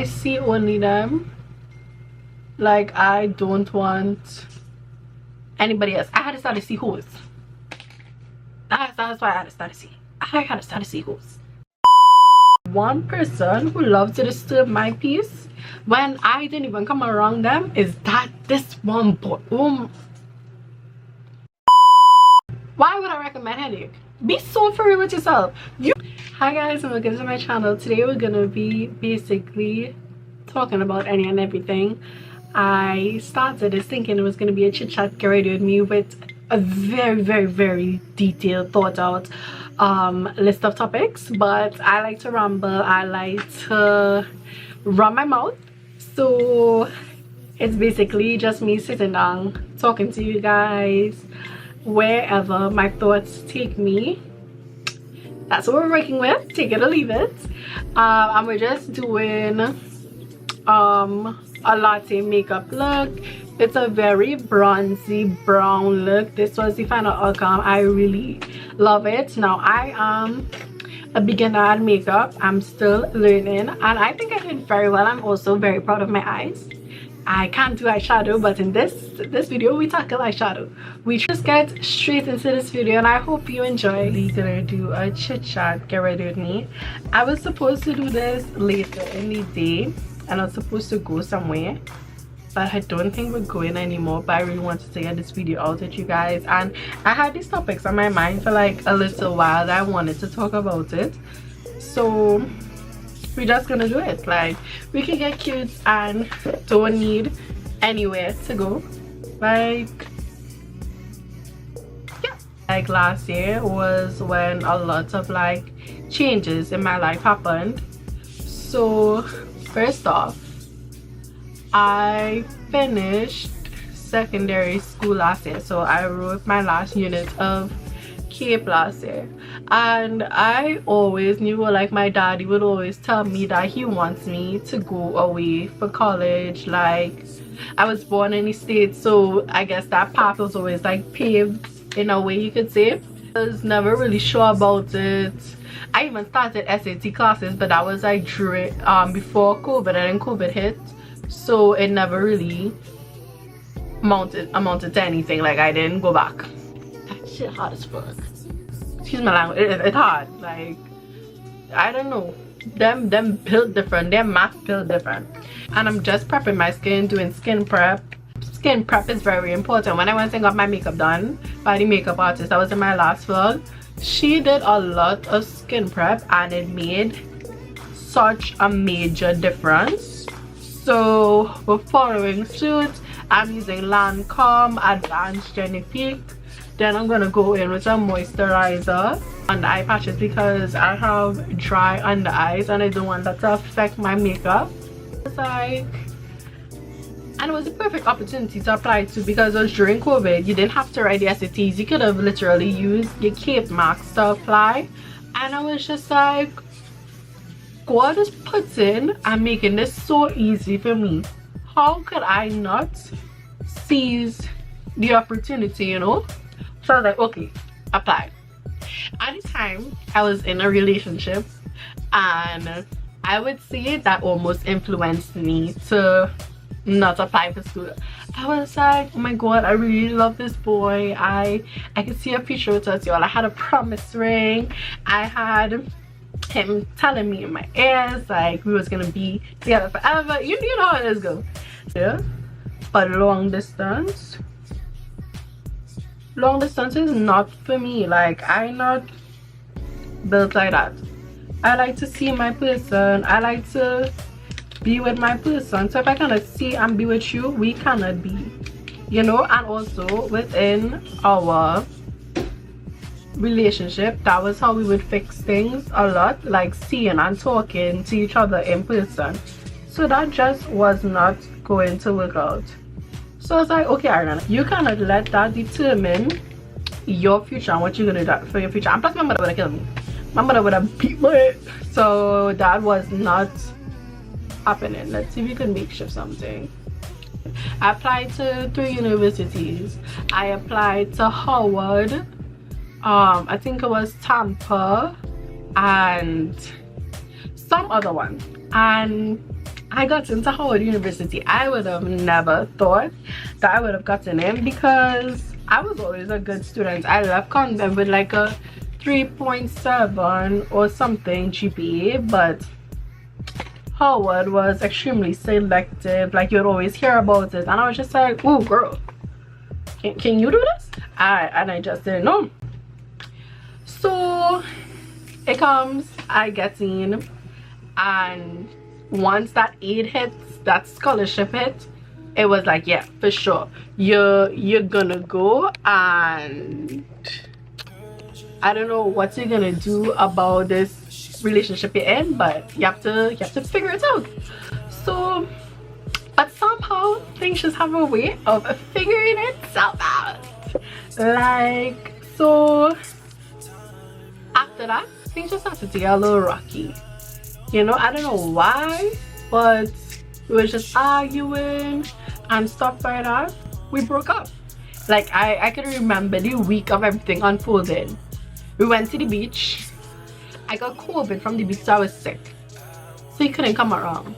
I see only them. Like, I don't want anybody else. I had to start to see who's. That's why I had to start to see. I had to start to see who's. One person who loves to disturb my peace when I didn't even come around them is this one boy. Why would I recommend headache? Be so free with yourself. Hi guys, and welcome to my channel. Today we're gonna be basically talking about any and everything. I started this thinking it was gonna be a chit chat get ready with me with a very detailed, thought out list of topics, but I like to ramble. I like to run my mouth, so it's basically just me sitting down talking to you guys wherever my thoughts take me. That's what we're working with. Take it or leave it. And we're just doing a latte makeup look. It's a very bronzy brown look. This was the final outcome. I really love it. Now I am a beginner at makeup. I'm still learning, and I think I did very well. I'm also very proud of my eyes. I can't do eyeshadow, but in this video we tackle eyeshadow. We just get straight into this video, and I hope you enjoy. We're gonna do a chit chat get ready with me. I was supposed to do this later in the day, and I was supposed to go somewhere, but I don't think we're going anymore. But I really wanted to get this video out with you guys, and I had these topics on my mind for like a little while that I wanted to talk about it, so we're just gonna do it. Like, we can get cute and don't need anywhere to go. Like, yeah, like last year was when a lot of like changes in my life happened. So first off, I finished secondary school last year, so I wrote my last unit of CAPE last year, and I always knew, like, my daddy would always tell me that he wants me to go away for college. Like, I was born in the States, so I guess that path was always like paved in a way, you could say. I was never really sure about it. I even started SAT classes, but that was like during before COVID, and then COVID hit, so it never really amounted to anything. Like, I didn't go back. That shit hard as fuck. Excuse my language. It's hard. Like, I don't know, them built different, their math built different. And I'm just prepping my skin, doing skin prep. Skin prep is very important. When I went and got my makeup done by the makeup artist that was in my last vlog, she did a lot of skin prep, and it made such a major difference. So we're following suit. I'm using Lancome Advanced Genifique. Then I'm gonna go in with some moisturizer on the eye patches because I have dry under eyes and I don't want that to affect my makeup. It's like, and it was a perfect opportunity to apply to, because it was during COVID. You didn't have to write the SATs. You could have literally used your CAPE marks to apply, and I was just like, God is putting and making this so easy for me. How could I not seize the opportunity, you know? So I was like, okay, apply. At the time, I was in a relationship, and I would say that almost influenced me to not apply for school. I was like, oh my God, I really love this boy. I could see a future with us, y'all. I had a promise ring. I had him telling me in my ears like we was gonna be together forever. You know how it is go. Yeah, but long distance is not for me. Like, I'm not built like that. I like to see my person. I like to be with my person. So if I cannot see and be with you, we cannot be, you know. And also within our relationship, that was how we would fix things a lot, like seeing and talking to each other in person. So that just was not going to work out. So I was like, okay, Ariana, you cannot let that determine your future and what you're gonna do for your future. And plus, my mother would have killed me. My mother would have beat me. So that was not happening. Let's see if we can make shift something. I applied to 3 universities. I applied to Howard, I think it was Tampa, and some other one, and I got into Howard University. I would have never thought that I would have gotten in because I was always a good student. I left convent with like a 3.7 or something GPA, but Howard was extremely selective. Like, you'd always hear about it, and I was just like, "Ooh, girl, can you do this?" And I just didn't know. So it comes, I get in, and once that aid hits, that scholarship hit, it was like, yeah, for sure, you're gonna go, and I don't know what you're gonna do about this relationship you're in, but you have to figure it out. So, but somehow things just have a way of figuring itself out. Like, so after that, things just started to get a little rocky. You know, I don't know why, but we were just arguing and stuff like that. We broke up. Like, I can remember the week of everything unfolding. We went to the beach. I got COVID from the beach, so I was sick, so he couldn't come around.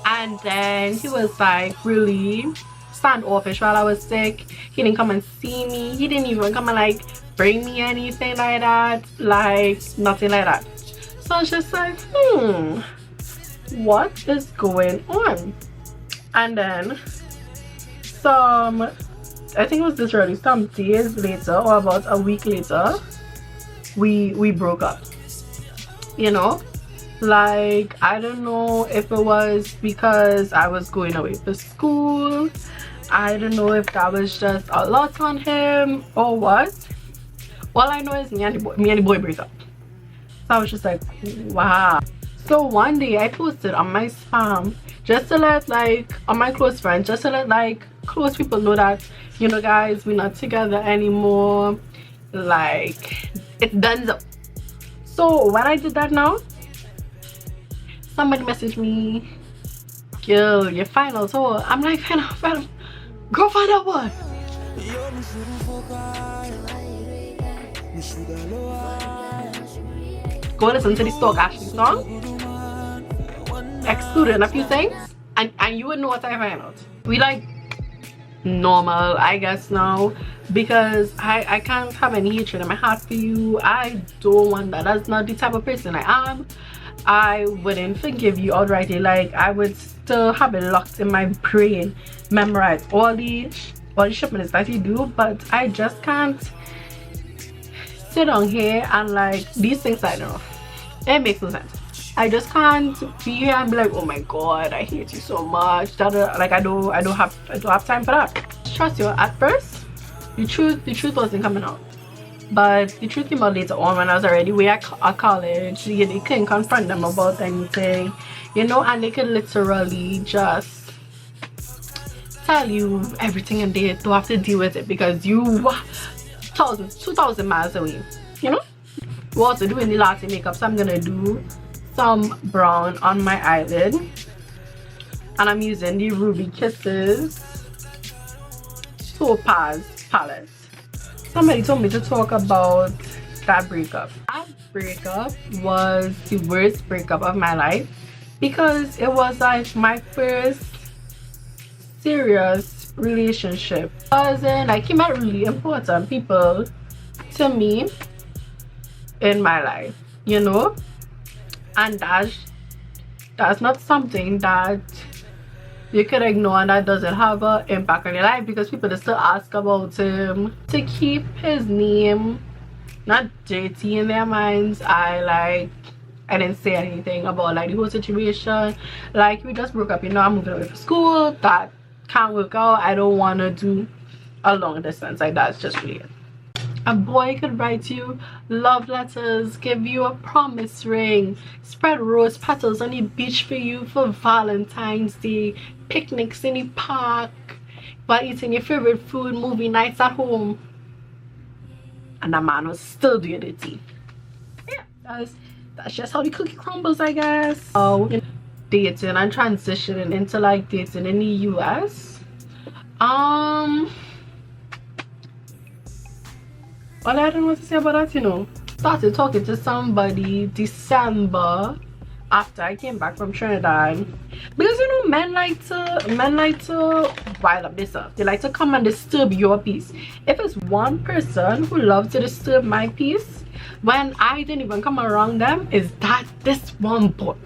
And then he was like really standoffish while I was sick. He didn't come and see me. He didn't even come and like bring me anything like that, like nothing like that. So I was just like, what is going on? And then I think it was literally some days later, or about a week later, we broke up. You know, like, I don't know if it was because I was going away for school. I don't know if that was just a lot on him or what. All I know is me and the boy break up. So I was just like, wow. So one day I posted on my spam, just to let like, on my close friends, just to let like close people know that, you know, guys, we're not together anymore. Like, it's done up. So when I did that now, somebody messaged me, "Girl, your finals." So I'm like, final. Go find out what. Go listen to the Stock Ashley song, excluding a few things, and you would know what I find out. We like normal, I guess, now, because I can't have any hatred in my heart for you. I don't want that. That's not the type of person I am. I wouldn't forgive you outrightly. Like, I would still have it locked in my brain, memorize all the shipments that you do, but I just can't sit on here and like these things. I don't know, it makes no sense. I just can't be here and be like, "Oh my god, I hate you so much." Like, I don't have time for that. Trust you, at first the truth wasn't coming out, but the truth came out later on when I was already way at college. They couldn't confront them about anything, you know, and they could literally just tell you everything, and they don't have to deal with it because you 2,000 miles away, you know. We're also doing the Latte makeup, so I'm gonna do some brown on my eyelid, and I'm using the Ruby Kisses Topaz palette. Somebody told me to talk about that breakup. That breakup was the worst breakup of my life because it was like my first serious relationship. Like, he met really important people to me in my life, you know, and that's not something that you could ignore, and that doesn't have an impact on your life because people still ask about him to keep his name not dirty in their minds. I didn't say anything about like the whole situation. Like, we just broke up, you know. I'm moving away for school. That can't work out. I don't want to do a long distance. Like, that's just weird. A boy could write you love letters, give you a promise ring, spread rose petals on the beach for you for Valentine's Day, picnics in the park while eating your favorite food, movie nights at home, and that man was still doing the tea. Yeah, that's just how the cookie crumbles, I guess. Dating and transitioning into like dating in the US. Well, I don't know what to say about that, you know. Started talking to somebody December after I came back from Trinidad, because you know men like to wild up themselves. They like to come and disturb your peace. If it's one person who loves to disturb my peace when I didn't even come around them, is that this one boy.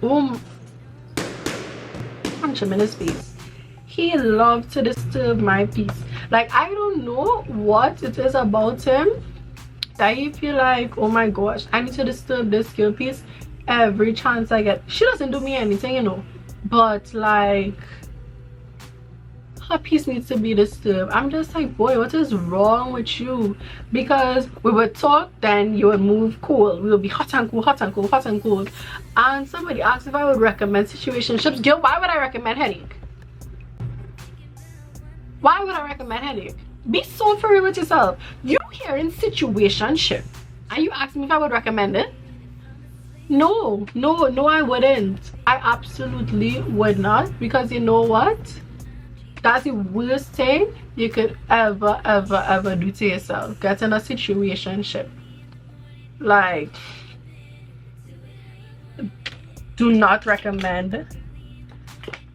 Punch him in his face. He loved to disturb my peace. Like, I don't know what it is about him that he feel like, oh my gosh, I need to disturb this girl peace every chance I get. She doesn't do me anything, you know, but like her peace needs to be disturbed. I'm just like, boy, what is wrong with you? Because we would talk, then you would move cool. We would be hot and cool, hot and cool, hot and cool. And somebody asked if I would recommend situationships. Girl, why would I recommend headache? Why would I recommend headache? Be so for real with yourself. You here in situationship and you ask me if I would recommend it? No, I wouldn't. I absolutely would not, because you know what? That's the worst thing you could ever do to yourself. Get in a situationship. Like, do not recommend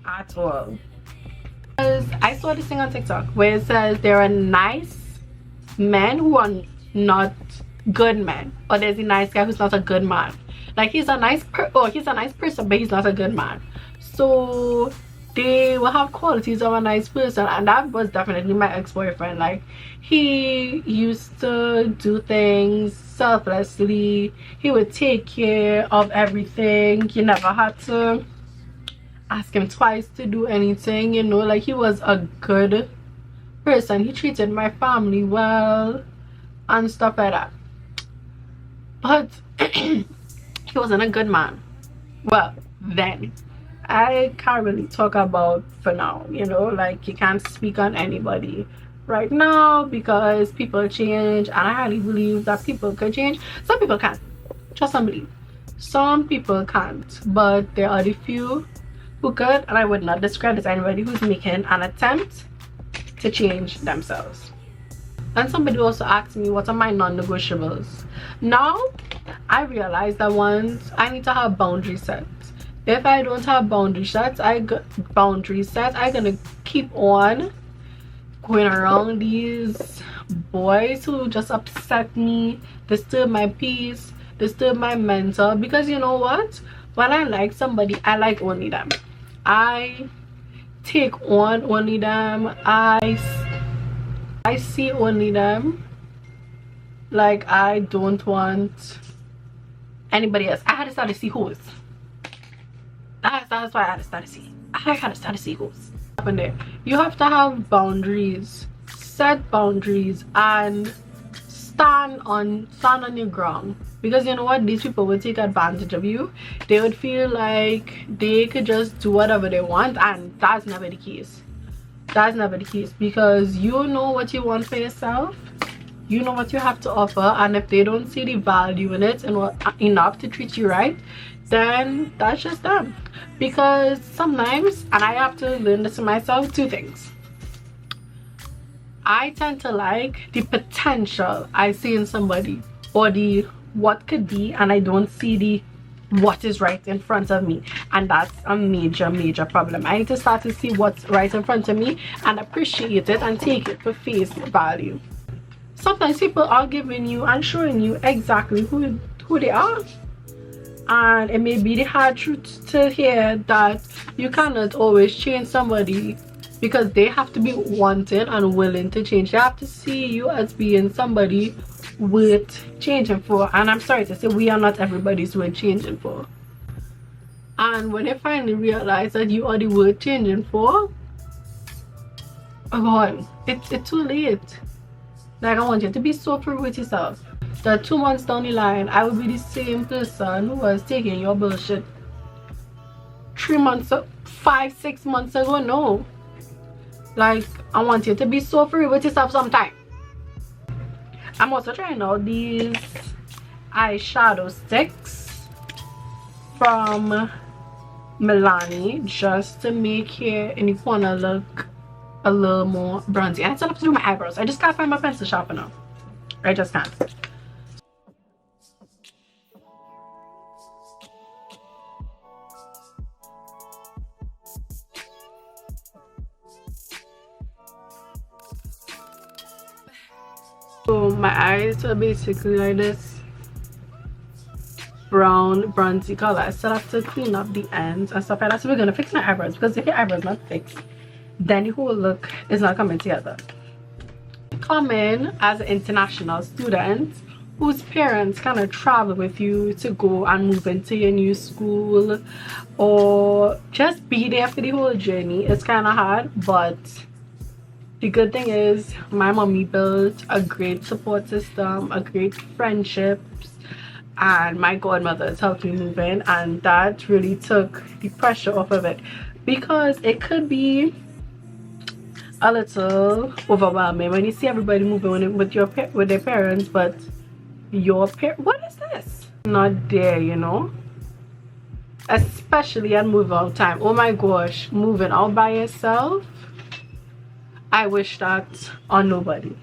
at all. Because I saw this thing on TikTok where it says there are nice men who are not good men, or there's a nice guy who's not a good man. Like, he's a nice person, but he's not a good man. So they will have qualities of a nice person, and that was definitely my ex-boyfriend. Like, he used to do things selflessly. He would take care of everything. You never had to ask him twice to do anything, you know. Like, he was a good person. He treated my family well and stuff like that, but he wasn't a good man. Well, then I can't really talk about for now, you know. Like, you can't speak on anybody right now because people change, and I highly believe that people could change. Some people can't, just believe. Some people can't, but there are the few who could, and I would not discredit anybody who's making an attempt to change themselves. And somebody also asked me, what are my non-negotiables? Now I realize that once I need to have boundary sets. If I don't have boundary sets, I'm gonna keep on going around these boys who just upset me, disturb my peace, disturb my mental. Because you know what, when I like somebody, I like only them. I take on only them. I see only them. Like, I don't want anybody else. I had to start to see who's. That's why I had to start to see. I had to start to see who's happened there. You have to have boundaries, set boundaries, and stand on your ground. Because you know what, these people will take advantage of you. They would feel like they could just do whatever they want, and that's never the case. That's never the case, because you know what you want for yourself. You know what you have to offer, and if they don't see the value in it and enough to treat you right, then that's just them. Because sometimes, and I have to learn this in myself, two things. I tend to like the potential I see in somebody, or the what could be, and I don't see the what is right in front of me, and that's a major problem. I need to start to see what's right in front of me and appreciate it and take it for face value. Sometimes people are giving you and showing you exactly who they are, and it may be the hard truth to hear that you cannot always change somebody, because they have to be wanting and willing to change. They have to see you as being somebody worth changing for, and I'm sorry to say, we are not everybody's worth changing for. And when they finally realize that you are the worth changing for, oh god, it's too late. Like, I want you to be so free with yourself that 2 months down the line, I will be the same person who was taking your bullshit 3 months, 5-6 months ago. No, like, I want you to be so free with yourself sometime. I'm also trying out these eyeshadow sticks from Milani, just to make here in the corner look a little more bronzy. And I still have to do my eyebrows. I just can't find my pencil sharpener. I just can't. my eyes are basically like this brown bronzy color. I still have to clean up the ends and stuff like that. So we're gonna fix my eyebrows, because if your eyebrows not fixed, then the whole look is not coming together. Come in as an international student whose parents kind of travel with you to go and move into your new school, or just be there for the whole journey. It's kind of hard, but the good thing is my mommy built a great support system, a great friendships, and my godmother helped me move in, and that really took the pressure off of it, because it could be a little overwhelming when you see everybody moving with their parents, but what is this? Not there, you know, especially at move out time. Oh my gosh, moving out by yourself, I wish that on nobody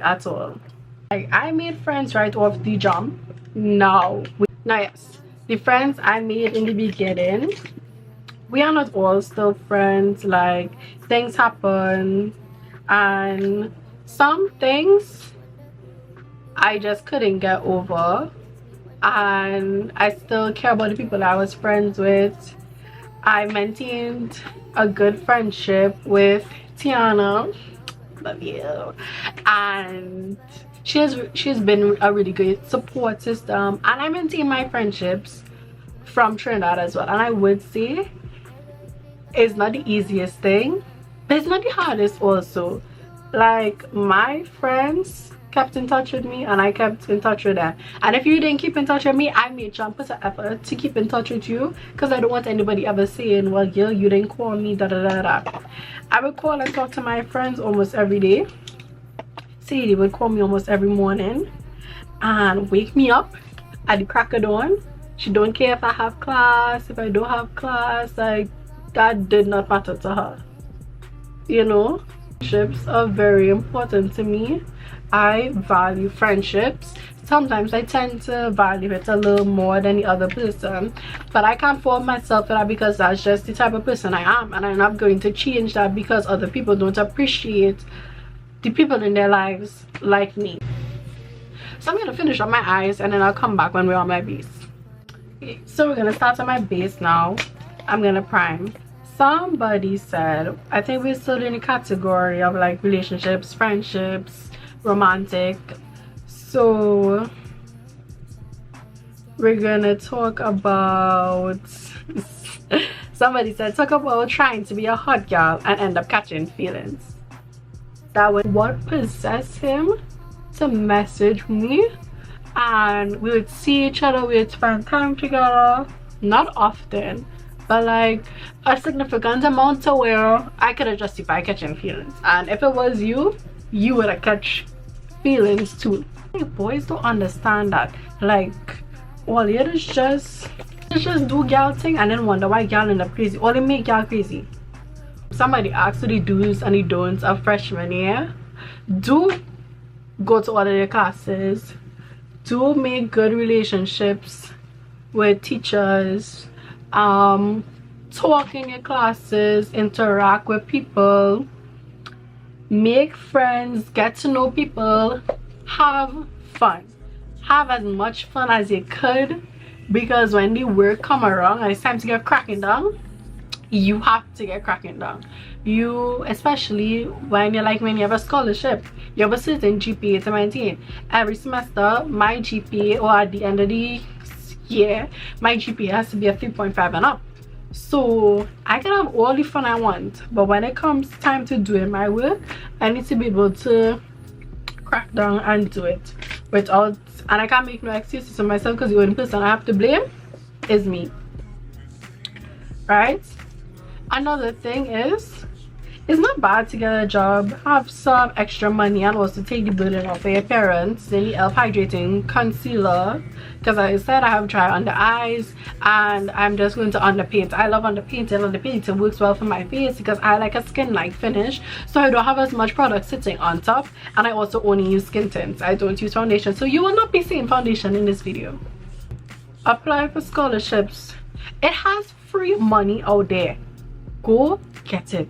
at all. Like, I made friends right off the jump. Now yes, the friends I made in the beginning, we are not all still friends. Like, things happen, and some things I just couldn't get over, and I still care about the people I was friends with. I maintained a good friendship with Tiana, love you, and she's been a really great support system, and I maintain my friendships from Trinidad as well. And I would say it's not the easiest thing, but it's not the hardest also. Like, my friends kept in touch with me, and I kept in touch with them. And if you didn't keep in touch with me, I made sure and put an effort to keep in touch with you, because I don't want anybody ever saying, well, girl, you didn't call me, da da da da. I would call and talk to my friends almost every day. Sadie would call me almost every morning and wake me up at the crack of dawn. She don't care if I have class, if I don't have class. Like, that did not matter to her, you know. Friendships are very important to me. I value friendships. Sometimes I tend to value it a little more than the other person, but I can't fault myself for that, because that's just the type of person I am, and I'm not going to change that because other people don't appreciate the people in their lives like me. So I'm gonna finish on my eyes, and then I'll come back when we're on my base. Okay, so we're gonna start on my base now. I'm gonna prime. Somebody said, I think we're still in the category of like relationships, friendships, romantic. So we're gonna talk about somebody said, talk about trying to be a hot girl and end up catching feelings. That was what possessed him to message me, and we would see each other, we would spend time together, not often, but like a significant amount to where I could have justified catching feelings. And if it was you, you would have catch feelings too. Boys don't understand that. Like, all you do is just do girl thing and then wonder why girl end up crazy. All they make girl crazy. Somebody asked the do's and the don'ts of freshman year. Do go to all of your classes. Do make good relationships with teachers. Talk in your classes, interact with people, make friends, get to know people, have fun, have as much fun as you could, because when the work come around and it's time to get cracking down, you have to get cracking down. You, especially when you have a scholarship, you have a certain GPA to maintain. Every semester my GPA, or at the end of the year, my GPA has to be a 3.5 and up. So I can have all the fun I want, but when it comes time to doing my work, I need to be able to crack down and do it without, and I can't make no excuses for myself, because the only person I have to blame is me, right? Another thing is, it's not bad to get a job, have some extra money, and also take the burden off of your parents. Then the elf hydrating concealer, because like I said, I have dry under eyes, and I'm just going to underpaint. I love underpainting. Underpainting works well for my face because I like a skin like finish, so I don't have as much product sitting on top, and I also only use skin tints. I don't use foundation, so you will not be seeing foundation in this video. Apply for scholarships. It has free money out there. Go get it.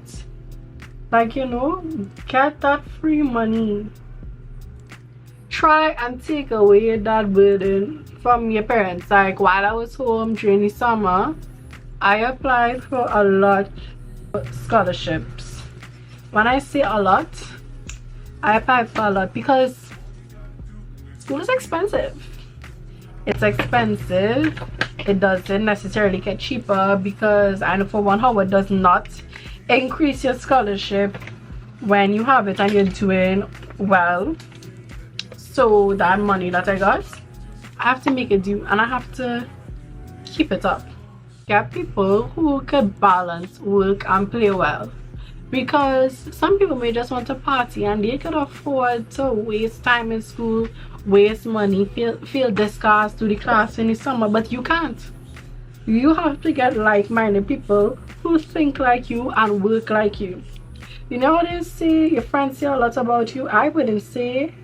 Like, you know, get that free money. try and take away that burden from your parents. Like while I was home during the summer, I applied for a lot of scholarships. When I say a lot, I applied for a lot because school is expensive. It's expensive. It doesn't necessarily get cheaper because I know for one Howard does not increase your scholarship when you have it and you're doing well. So that money that I got, I have to make it do and I have to keep it up. Get people who could balance work and play well, because some people may just want to party and they could afford to waste time in school, waste money, feel disgust to the class in the summer, but you can't. You have to get like-minded people who think like you and work like you. You know what they say, your friends say a lot about you? I wouldn't say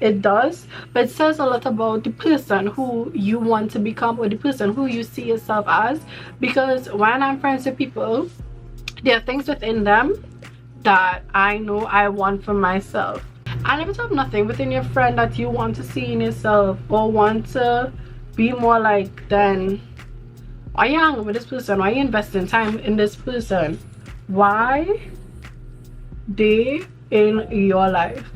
it does, but it says a lot about the person who you want to become or the person who you see yourself as. Because when I'm friends with people, there are things within them that I know I want for myself. And if you have nothing within your friend that you want to see in yourself or want to be more like, then why are you hanging with this person? Why are you investing time in this person? Why they in your life?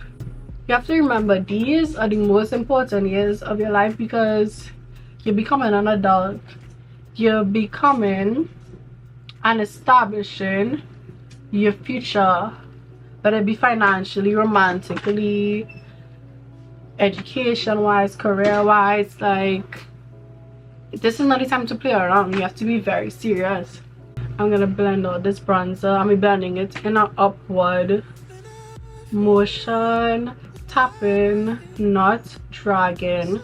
You have to remember these are the most important years of your life because you're becoming an adult. You're becoming and establishing your future, whether it be financially, romantically, education wise, career wise. Like, this is not the time to play around. You have to be very serious. I'm gonna blend out this bronzer. I'm blending it in an upward motion, tapping, not dragging.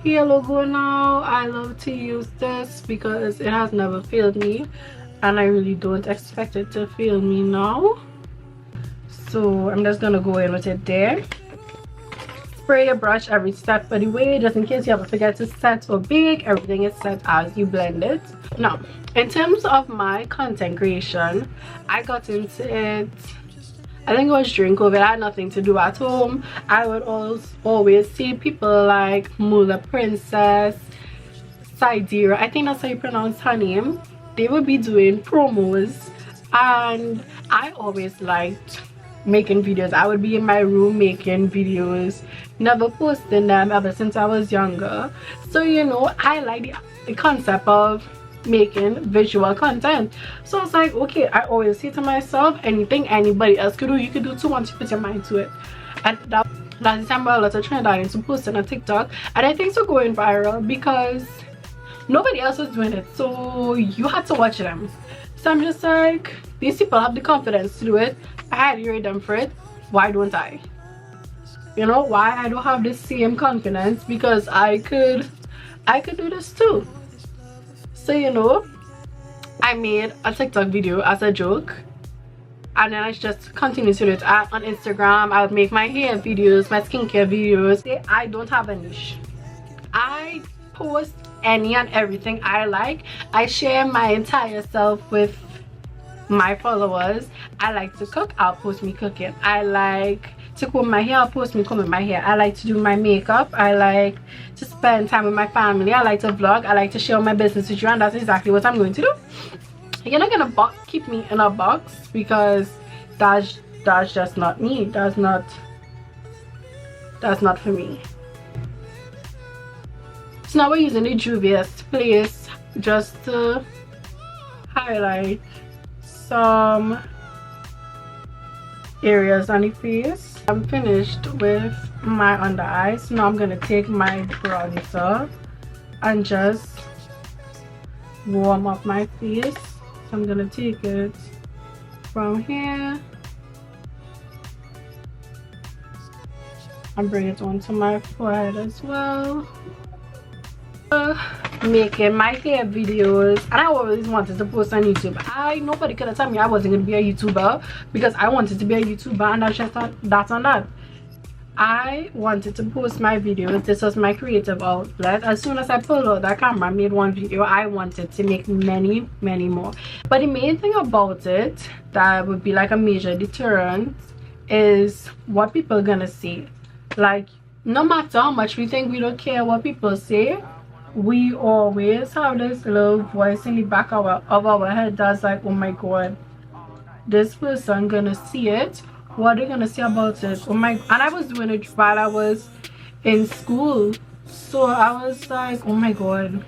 Here logo now, I love to use this because it has never failed me and I really don't expect it to fail me now. So I'm just gonna go in with it there. Spray your brush every step of the way just in case you ever forget to set or bake. Everything is set as you blend it. Now, in terms of my content creation, I got into it, I think it was during COVID. I had nothing to do at home. I would always see people like Mula Princess, Sidira, I think that's how you pronounce her name. They would be doing promos and I always liked making videos. I would be in my room making videos, never posting them ever since I was younger. So you know, I like the concept of making visual content. So it's like, okay, I always say to myself, anything anybody else could do, you could do too once you put your mind to it. And that's the time where a lot of Trinidadians to posting on TikTok, and I think it's going viral because nobody else was doing it, so you had to watch them. So I'm just like, these people have the confidence to do it. I highly rate them for it. Why don't I? You know, why I don't have the same confidence? Because I could do this too. So you know, I made a TikTok video as a joke and then I just continue to do it. On Instagram, I would make my hair videos, my skincare videos. I don't have a niche. I post any and everything I like. I share my entire self with my followers. I like to cook, I'll post me cooking. I like to comb my hair, I'll post me combing my hair. I like to do my makeup. I like to spend time with my family. I like to vlog. I like to share my business with you, and that's exactly what I'm going to do. You're not gonna keep me in a box because that's just not me. That's not for me. So now we're using the Juvia's Place just to highlight some areas on the face. I'm finished with my under eyes. Now I'm gonna take my bronzer and just warm up my face. So I'm gonna take it from here and bring it onto my forehead as well. Making my hair videos, and I always wanted to post on YouTube. Nobody could have told me I wasn't going to be a YouTuber because I wanted to be a YouTuber, and I just thought that's on that. I wanted to post my videos. This was my creative outlet. As soon as I pulled out that camera, made one video, I wanted to make many more. But the main thing about it that would be like a major deterrent is what people are gonna see. Like, no matter how much we think we don't care what people say, we always have this little voice in the back of our head that's like, oh my god, this person gonna see it, what are they gonna say about it? Oh my. And I was doing it while I was in school, so I was like, oh my god,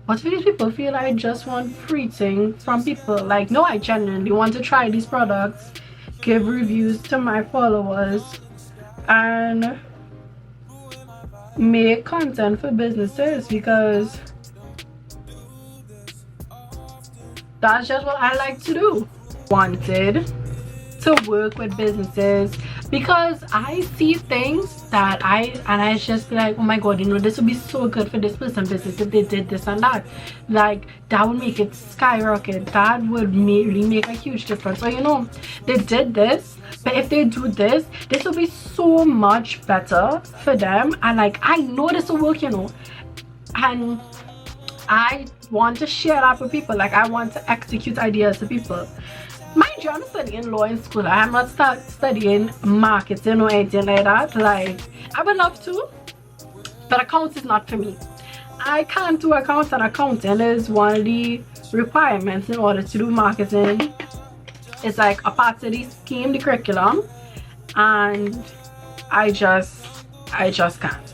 what if these people feel I just want free things from people? Like, no, I genuinely want to try these products, give reviews to my followers, and make content for businesses, because that's just what I like to do. Wanted to work with businesses because I see things that I just be like, oh my god, you know, this would be so good for this person business if they did this and that. Like, that would make it skyrocket. That would really make a huge difference. So, you know, they did this, but if they do this, this will be so much better for them. And like, I know this will work, you know, and I want to share that with people. Like, I want to execute ideas to people. Mind you, I'm studying law in school. I'm not studying marketing or anything like that. Like, I would love to, but accounts is not for me. I can't do accounts, and accounting is one of the requirements in order to do marketing. It's like a part of the scheme, the curriculum, and I just can't.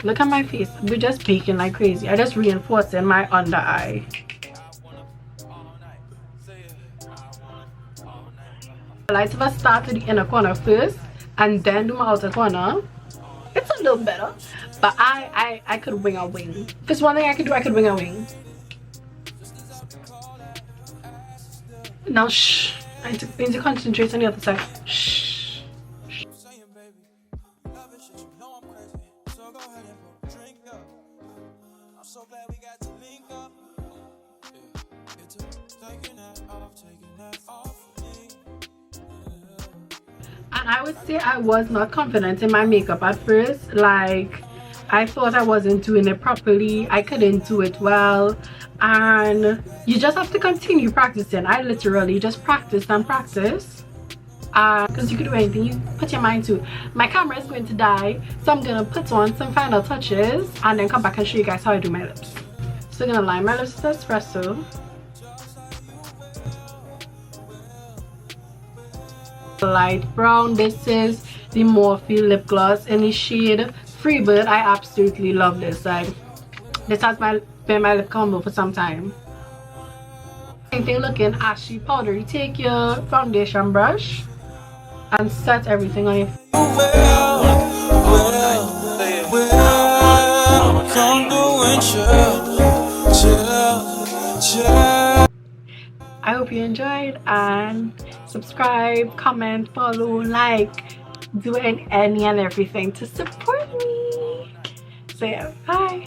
Look at my face. We're just baking like crazy. I just reinforcing my under eye. I like to start with the inner corner first and then do my outer corner. It's a little better, but I could wing a wing. If there's one thing I could do, I could wing a wing. Now shh, I need to concentrate on the other side. Shh. And I would say I was not confident in my makeup at first. Like, I thought I wasn't doing it properly. I couldn't do it well. And you just have to continue practicing. I literally just practiced and practiced. Because you could do anything you put your mind to. My camera is going to die, so I'm going to put on some final touches and then come back and show you guys how I do my lips. So I'm going to line my lips with espresso. Light brown. This is the Morphe lip gloss in the shade Freebird. I absolutely love this. Like, this has been my lip combo for some time. Same thing, looking ashy powdery. Take your foundation brush and set everything on your face. I hope you enjoyed, and subscribe, comment, follow, like, do any and everything to support me. So yeah, bye.